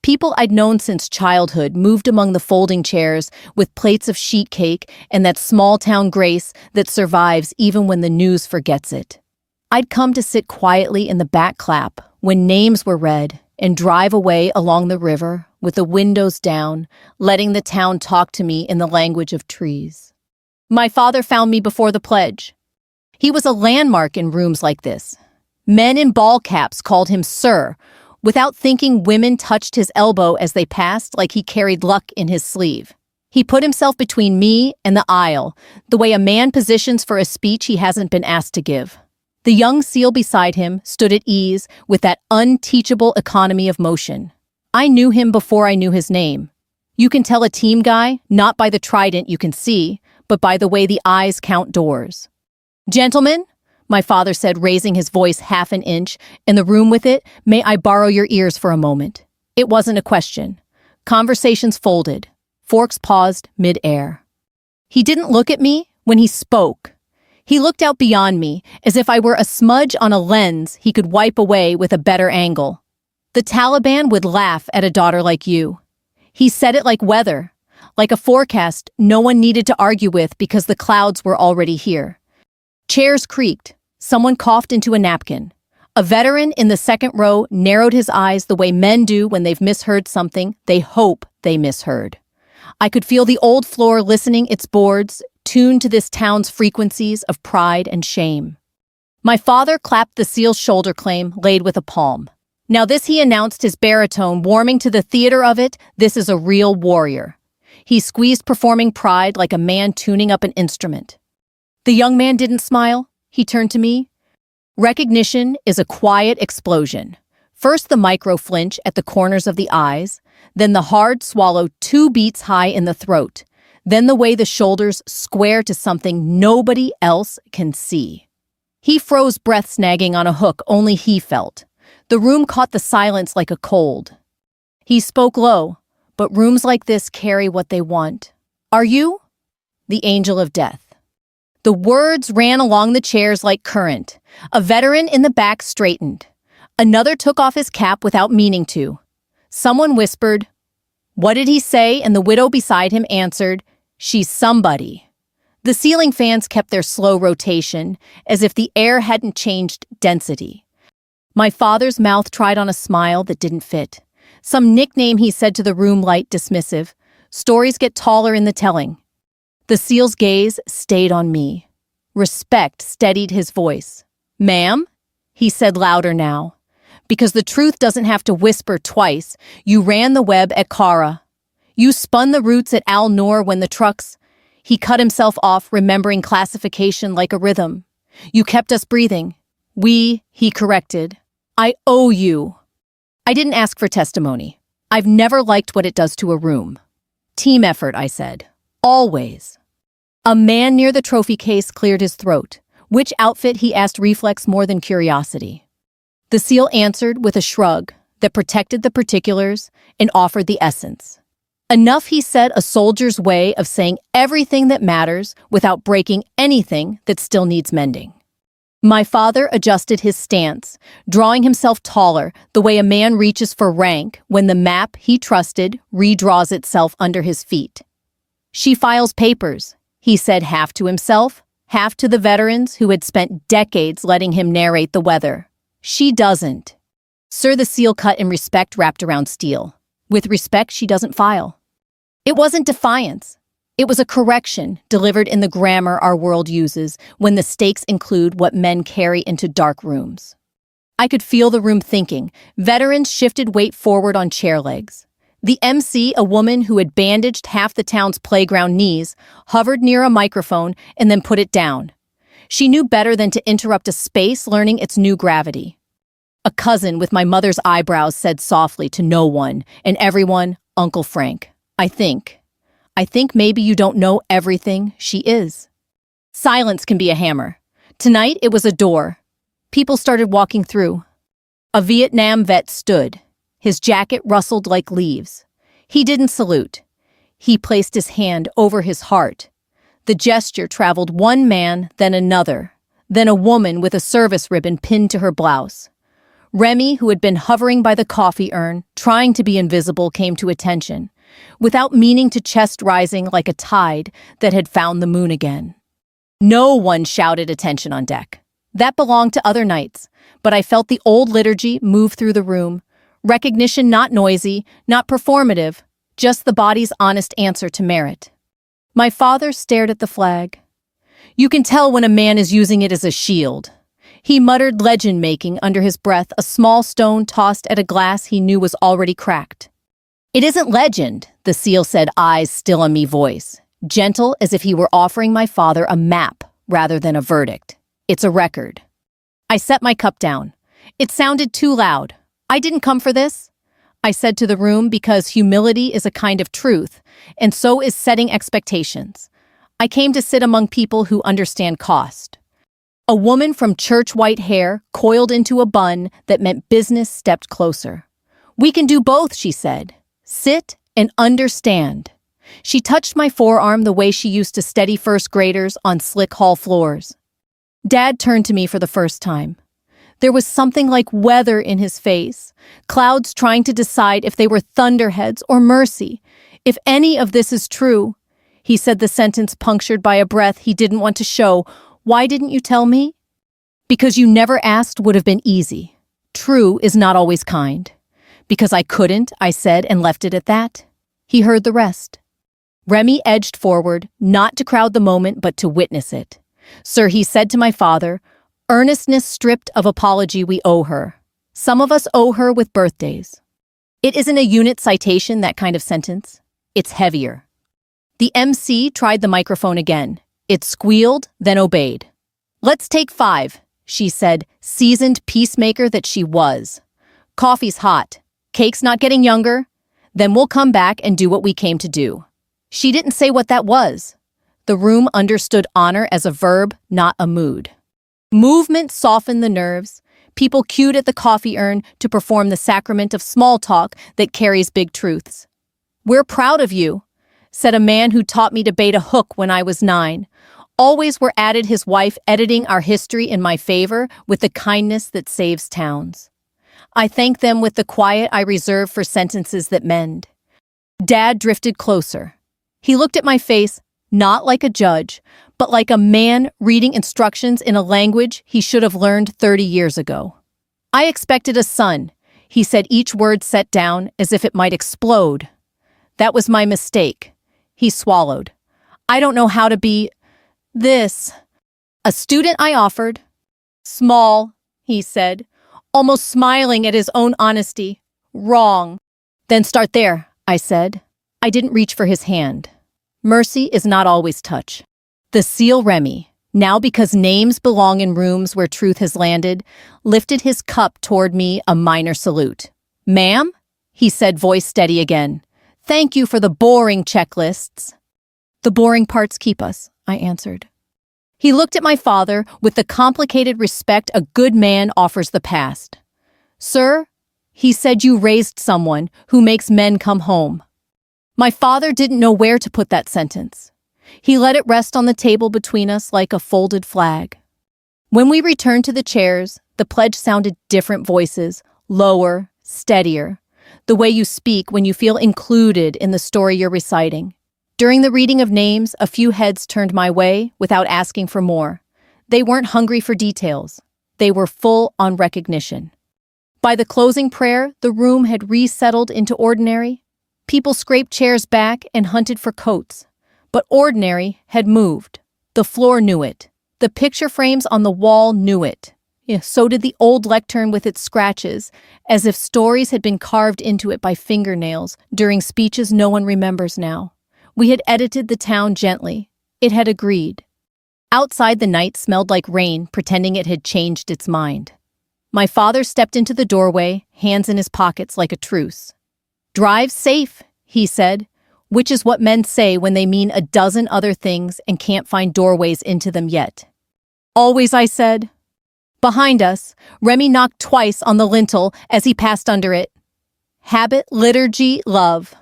People I'd known since childhood moved among the folding chairs with plates of sheet cake and that small-town grace that survives even when the news forgets it. I'd come to sit quietly in the back clap when names were read and drive away along the river with the windows down, letting the town talk to me in the language of trees. My father found me before the pledge. He was a landmark in rooms like this. Men in ball caps called him Sir. Without thinking, women touched his elbow as they passed like he carried luck in his sleeve. He put himself between me and the aisle, the way a man positions for a speech he hasn't been asked to give. The young SEAL beside him stood at ease with that unteachable economy of motion. I knew him before I knew his name. You can tell a team guy not by the trident you can see, but by the way the eyes count doors. "Gentlemen," my father said, raising his voice half an inch, and the room with it, "may I borrow your ears for a moment?" It wasn't a question. Conversations folded. Forks paused mid-air. He didn't look at me when he spoke. He looked out beyond me, as if I were a smudge on a lens he could wipe away with a better angle. "The Taliban would laugh at a daughter like you." He said it like weather, like a forecast no one needed to argue with because the clouds were already here. Chairs creaked. Someone coughed into a napkin. A veteran in the second row narrowed his eyes the way men do when they've misheard something they hope they misheard. I could feel the old floor listening its boards, tuned to this town's frequencies of pride and shame. My father clapped the SEAL's shoulder claim laid with a palm. Now this, he announced, his baritone warming to the theater of it. This is a real warrior. He squeezed performing pride like a man tuning up an instrument. The young man didn't smile. He turned to me. Recognition is a quiet explosion. First the micro flinch at the corners of the eyes, then the hard swallow 2 beats high in the throat, then the way the shoulders square to something nobody else can see. He froze, breath snagging on a hook only he felt. The room caught the silence like a cold. He spoke low, but rooms like this carry what they want. "Are you?" "The angel of death." The words ran along the chairs like current. A veteran in the back straightened. Another took off his cap without meaning to. Someone whispered, "What did he say?" And the widow beside him answered, "She's somebody." The ceiling fans kept their slow rotation, as if the air hadn't changed density. My father's mouth tried on a smile that didn't fit. Some nickname he said to the room, light, dismissive. Stories get taller in the telling. The SEAL's gaze stayed on me. Respect steadied his voice. "Ma'am?" he said louder now. "Because the truth doesn't have to whisper twice. You ran the web at Kara. You spun the roots at Al Noor when the trucks..." He cut himself off, remembering classification like a rhythm. "You kept us breathing." He corrected. "I owe you." I didn't ask for testimony. I've never liked what it does to a room. "Team effort," I said. "Always." A man near the trophy case cleared his throat. Which outfit, he asked, reflex more than curiosity. The SEAL answered with a shrug that protected the particulars and offered the essence. Enough, he said, a soldier's way of saying everything that matters without breaking anything that still needs mending. My father adjusted his stance, drawing himself taller the way a man reaches for rank when the map he trusted redraws itself under his feet. "She files papers," he said, half to himself, half to the veterans who had spent decades letting him narrate the weather. "She doesn't." "Sir," the SEAL cut in respect wrapped around steel. "With respect, she doesn't file." It wasn't defiance. It was a correction delivered in the grammar our world uses when the stakes include what men carry into dark rooms. I could feel the room thinking. Veterans shifted weight forward on chair legs. The MC, a woman who had bandaged half the town's playground knees, hovered near a microphone and then put it down. She knew better than to interrupt a space learning its new gravity. A cousin with my mother's eyebrows said softly to no one, and everyone, Uncle Frank. I think maybe you don't know everything she is. Silence can be a hammer. Tonight it was a door. People started walking through. A Vietnam vet stood. His jacket rustled like leaves. He didn't salute. He placed his hand over his heart. The gesture traveled one man, then another, then a woman with a service ribbon pinned to her blouse. Remy, who had been hovering by the coffee urn, trying to be invisible, came to attention, without meaning to chest rising like a tide that had found the moon again. No one shouted attention on deck. That belonged to other nights, but I felt the old liturgy move through the room. Recognition not noisy, not performative, just the body's honest answer to merit. My father stared at the flag. You can tell when a man is using it as a shield. He muttered legend-making under his breath, a small stone tossed at a glass he knew was already cracked. It isn't legend, the seal said, eyes still on me voice, gentle as if he were offering my father a map rather than a verdict. It's a record. I set my cup down. It sounded too loud. I didn't come for this, I said to the room, because humility is a kind of truth, and so is setting expectations. I came to sit among people who understand cost. A woman from church white hair, coiled into a bun that meant business, stepped closer. We can do both, she said. Sit and understand. She touched my forearm the way she used to steady first graders on slick hall floors. Dad turned to me for the first time. There was something like weather in his face, clouds trying to decide if they were thunderheads or mercy. If any of this is true, he said, the sentence punctured by a breath he didn't want to show. Why didn't you tell me? Because you never asked would have been easy. True is not always kind. Because I couldn't, I said, and left it at that. He heard the rest. Remy edged forward, not to crowd the moment, but to witness it. Sir, he said to my father, earnestness stripped of apology we owe her. Some of us owe her with birthdays. It isn't a unit citation, that kind of sentence. It's heavier. The MC tried the microphone again. It squealed, then obeyed. Let's take 5, she said, seasoned peacemaker that she was. Coffee's hot. Cake's not getting younger. Then we'll come back and do what we came to do. She didn't say what that was. The room understood honor as a verb, not a mood. Movement softened the nerves. People queued at the coffee urn to perform the sacrament of small talk that carries big truths. We're proud of you, said a man who taught me to bait a hook when I was 9. Always were added his wife, editing our history in my favor with the kindness that saves towns. I thank them with the quiet I reserve for sentences that mend. Dad drifted closer. He looked at my face, not like a judge, but like a man reading instructions in a language he should have learned 30 years ago. I expected a son, he said, each word set down as if it might explode. That was my mistake. He swallowed. I don't know how to be this. A student, I offered. Small, he said, almost smiling at his own honesty. Wrong. Then start there, I said. I didn't reach for his hand. Mercy is not always touch. The seal, Remy, now because names belong in rooms where truth has landed, lifted his cup toward me, a minor salute. Ma'am, he said, voice steady again. Thank you for the boring checklists. The boring parts keep us, I answered. He looked at my father with the complicated respect a good man offers the past. Sir, he said, you raised someone who makes men come home. My father didn't know where to put that sentence. He let it rest on the table between us like a folded flag. When we returned to the chairs, the pledge sounded different voices, lower, steadier, the way you speak when you feel included in the story you're reciting. During the reading of names, a few heads turned my way without asking for more. They weren't hungry for details. They were full on recognition. By the closing prayer, the room had resettled into ordinary. People scraped chairs back and hunted for coats. But ordinary had moved. The floor knew it. The picture frames on the wall knew it. Yeah, so did the old lectern with its scratches, as if stories had been carved into it by fingernails during speeches no one remembers now. We had edited the town gently. It had agreed. Outside, the night smelled like rain, pretending it had changed its mind. My father stepped into the doorway, hands in his pockets like a truce. "Drive safe," he said, which is what men say when they mean a dozen other things and can't find doorways into them yet. "Always," I said. Behind us, Remy knocked twice on the lintel as he passed under it. Habit, liturgy, love.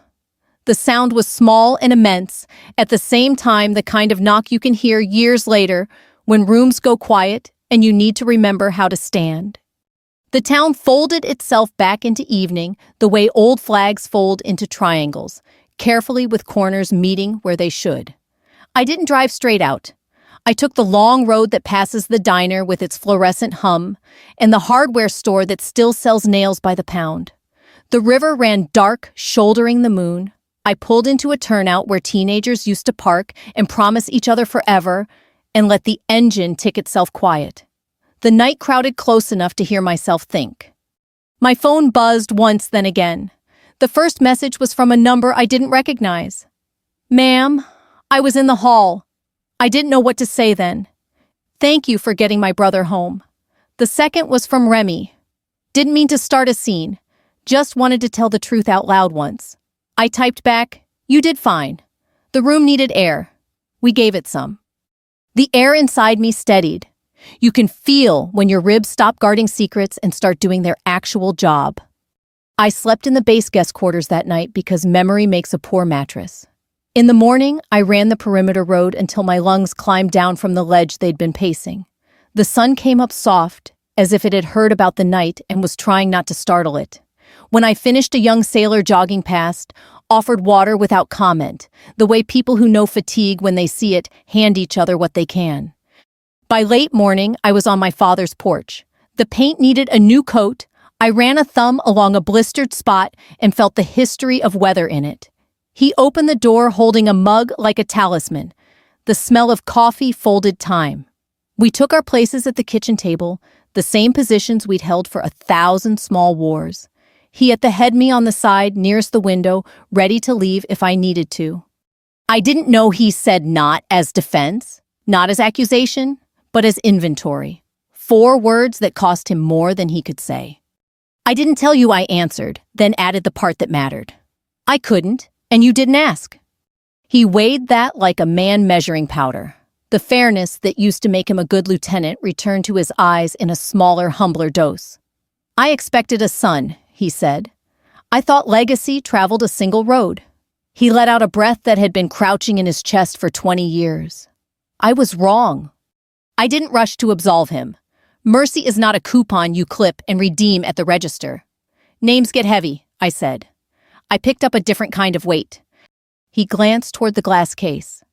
The sound was small and immense, at the same time the kind of knock you can hear years later when rooms go quiet and you need to remember how to stand. The town folded itself back into evening the way old flags fold into triangles, carefully with corners meeting where they should. I didn't drive straight out. I took the long road that passes the diner with its fluorescent hum and the hardware store that still sells nails by the pound. The river ran dark, shouldering the moon. I pulled into a turnout where teenagers used to park and promise each other forever and let the engine tick itself quiet. The night crowded close enough to hear myself think. My phone buzzed once, then again. The first message was from a number I didn't recognize. "Ma'am, I was in the hall." I didn't know what to say then. "Thank you for getting my brother home." The second was from Remy. Didn't mean to start a scene. Just wanted to tell the truth out loud once. I typed back, "You did fine. The room needed air." We gave it some. The air inside me steadied. You can feel when your ribs stop guarding secrets and start doing their actual job. I slept in the base guest quarters that night because memory makes a poor mattress. In the morning, I ran the perimeter road until my lungs climbed down from the ledge they'd been pacing. The sun came up soft, as if it had heard about the night and was trying not to startle it. When I finished, a young sailor jogging past offered water without comment, the way people who know fatigue when they see it hand each other what they can. By late morning, I was on my father's porch. The paint needed a new coat. I ran a thumb along a blistered spot and felt the history of weather in it. He opened the door holding a mug like a talisman. The smell of coffee folded time. We took our places at the kitchen table, the same positions we'd held for 1,000 small wars. He at the head, me on the side nearest the window, ready to leave if I needed to. I didn't know he said not as defense, not as accusation, but as inventory. 4 words that cost him more than he could say. "I didn't tell you," I answered, then added the part that mattered. "I couldn't, and you didn't ask." He weighed that like a man measuring powder. The fairness that used to make him a good lieutenant returned to his eyes in a smaller, humbler dose. "I expected a son," he said. "I thought legacy traveled a single road." He let out a breath that had been crouching in his chest for 20 years. I was wrong. I didn't rush to absolve him. Mercy is not a coupon you clip and redeem at the register. "Names get heavy," I said. I picked up a different kind of weight. He glanced toward the glass case.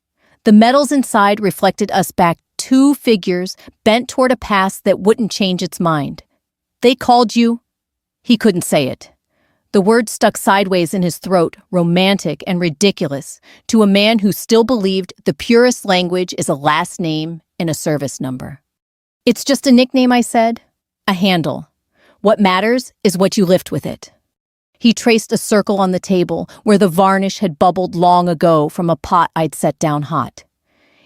The metals inside reflected us back 2 figures bent toward a past that wouldn't change its mind. "They called you?" He couldn't say it. The word stuck sideways in his throat, romantic and ridiculous, to a man who still believed the purest language is a last name and a service number. "It's just a nickname," I said. "A handle. What matters is what you lift with it." He traced a circle on the table where the varnish had bubbled long ago from a pot I'd set down hot.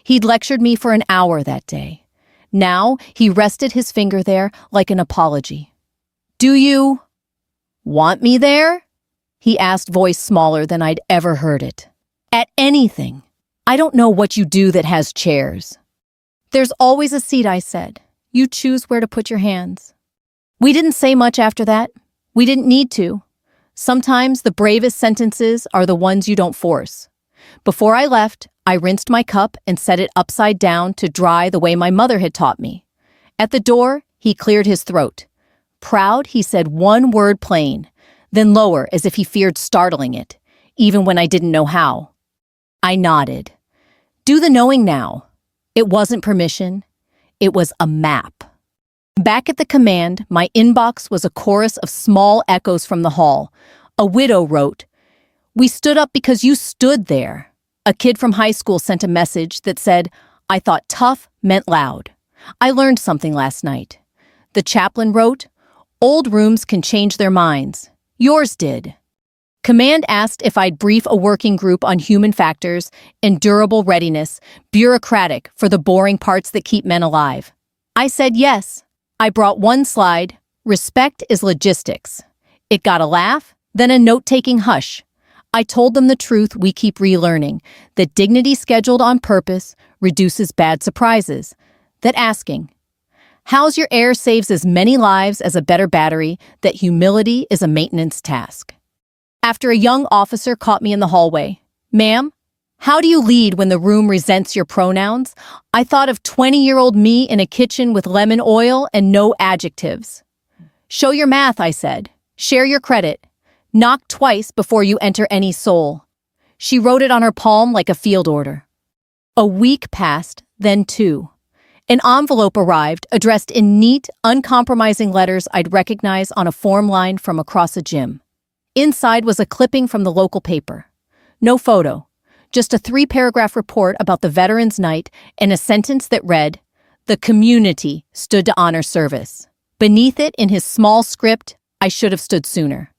He'd lectured me for an hour that day. Now he rested his finger there like an apology. "Do you want me there?" he asked, voice smaller than I'd ever heard it. "At anything. I don't know what you do that has chairs." "There's always a seat," I said. "You choose where to put your hands." We didn't say much after that. We didn't need to. Sometimes the bravest sentences are the ones you don't force. Before I left, I rinsed my cup and set it upside down to dry the way my mother had taught me. At the door, he cleared his throat. Proud, he said one word plain, then lower as if he feared startling it, even when I didn't know how. I nodded. Do the knowing now. It wasn't permission. It was a map. Back at the command, my inbox was a chorus of small echoes from the hall. A widow wrote, "We stood up because you stood there." A kid from high school sent a message that said, "I thought tough meant loud. I learned something last night. The chaplain wrote, "Old rooms can change their minds. Yours did." Command asked if I'd brief a working group on human factors and durable readiness, bureaucratic for the boring parts that keep men alive. I said yes. I brought one slide, "Respect is logistics." It got a laugh, then a note-taking hush. I told them the truth we keep relearning, that dignity scheduled on purpose reduces bad surprises, that asking, "How's your air?" saves as many lives as a better battery, that humility is a maintenance task. After a young officer caught me in the hallway, "Ma'am, how do you lead when the room resents your pronouns?" I thought of 20-year-old me in a kitchen with lemon oil and no adjectives. "Show your math," I said. "Share your credit. Knock twice before you enter any soul." She wrote it on her palm like a field order. A week passed, then two. An envelope arrived, addressed in neat, uncompromising letters I'd recognize on a form line from across a gym. Inside was a clipping from the local paper. No photo, just a 3-paragraph report about the Veterans Night and a sentence that read, "The community stood to honor service." Beneath it, in his small script, "I should have stood sooner."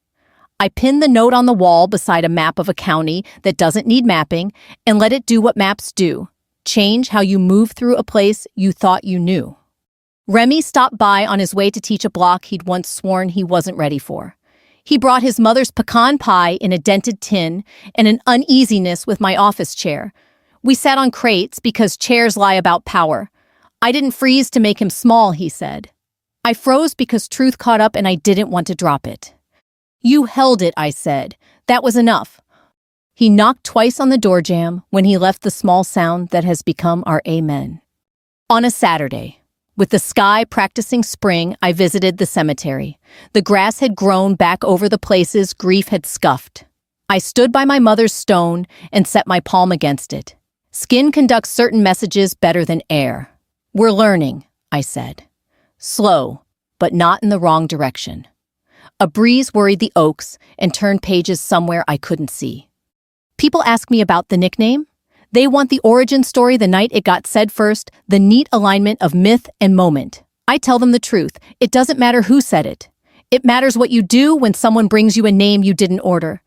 I pinned the note on the wall beside a map of a county that doesn't need mapping and let it do what maps do. Change how you move through a place you thought you knew. Remy stopped by on his way to teach a block he'd once sworn he wasn't ready for. He brought his mother's pecan pie in a dented tin and an uneasiness with my office chair. We sat on crates because chairs lie about power. I didn't freeze to make him small, he said. I froze because truth caught up and I didn't want to drop it. "You held it," I said. "That was enough." He knocked twice on the door jamb when he left the small sound that has become our amen. On a Saturday, with the sky practicing spring, I visited the cemetery. The grass had grown back over the places grief had scuffed. I stood by my mother's stone and set my palm against it. Skin conducts certain messages better than air. "We're learning," I said. Slow, but not in the wrong direction. A breeze worried the oaks and turned pages somewhere I couldn't see. People ask me about the nickname. They want the origin story the night it got said first, the neat alignment of myth and moment. I tell them the truth. It doesn't matter who said it. It matters what you do when someone brings you a name you didn't order.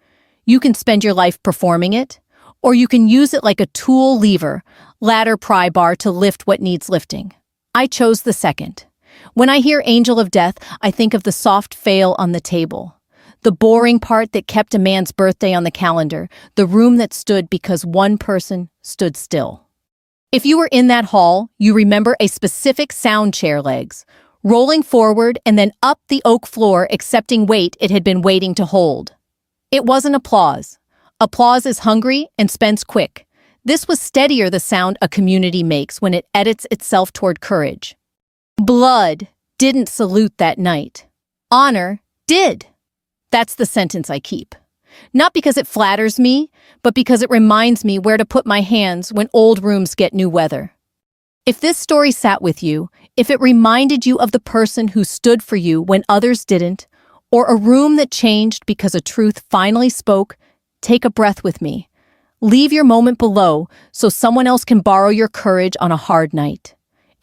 You can spend your life performing it, or you can use it like a tool lever, ladder pry bar to lift what needs lifting. I chose the second. When I hear Angel of Death, I think of the soft fail on the table. The boring part that kept a man's birthday on the calendar, the room that stood because one person stood still. If you were in that hall, you remember a specific sound: chair legs, rolling forward and then up the oak floor, accepting weight it had been waiting to hold. It wasn't applause. Applause is hungry and spends quick. This was steadier, the sound a community makes when it edits itself toward courage. Blood didn't salute that night. Honor did. That's the sentence I keep. Not because it flatters me, but because it reminds me where to put my hands when old rooms get new weather. If this story sat with you, if it reminded you of the person who stood for you when others didn't, or a room that changed because a truth finally spoke, take a breath with me. Leave your moment below so someone else can borrow your courage on a hard night.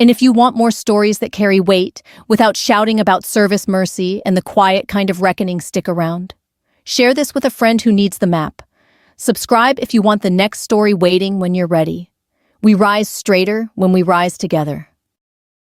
And if you want more stories that carry weight, without shouting about service, mercy, and the quiet kind of reckoning, stick around. Share this with a friend who needs the map. Subscribe if you want the next story waiting when you're ready. We rise straighter when we rise together.